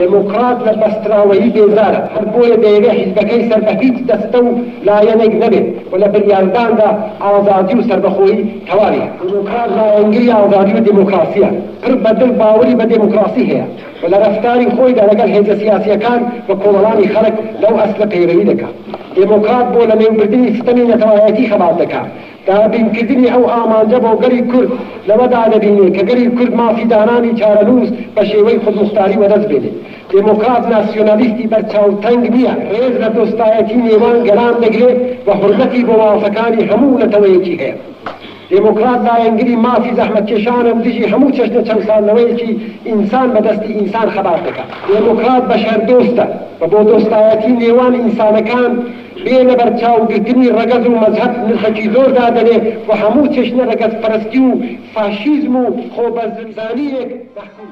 دموکرات لە بەستراوەیی بێزارە هەر بۆیە دەیەوێت حیزبەکەی سەر بە هیچ دەستە و لایەنێک نەبێت و لە بریارداندا ئازادی و سەربەخۆیی تەواوی دموکرات لایەنگری ئازادی و دموکراسیە پڕ بەدڵ باوەری بە دموکراسی هەیە و لە ڕەفتاری خۆیدا لەگەڵ هێزە سیاسیەکان و کۆمەڵانی خەڵک لەو ئەسلە پەیڕەوی دەکات دموکرات بۆ لە نێوبردنی ستەمی نەتەوایەتی خەبات دەکات دابینکردنی ئەو ئامانجە بۆ گەری کورد لەوەدا دەبینێت کە گەری کورد مافیدانانی چارەنووس بە شێوەی خودموختاری وەدەست بێنێت دموکرات ناسیۆنالیستی بەرچاوتەنگ نییە ڕێز لە دۆستایەتی نێوان گەران دەگرێت و حورمەتی بۆ مافەکانی هەموو نەتەوەیەکی هەیە دموکرات لایەنگری مافی زەحمەتکێشانم دژی هەموو چەشنە چەسانەوەیەکی ئینسان بەدەستی ئینسان خەبات دەکات دموکرات بەشەردۆستە و بۆ دۆستایەتی نێوان ئینسانەکان بێ لە بەرچاوگرتنی ڕەگەز و مەزهەب نرخەکی زۆر دادەنێ و هەموو چەشنە ڕەگەز پەرستی و فاشیزم و خۆبەرزنجانیەک مەحکوم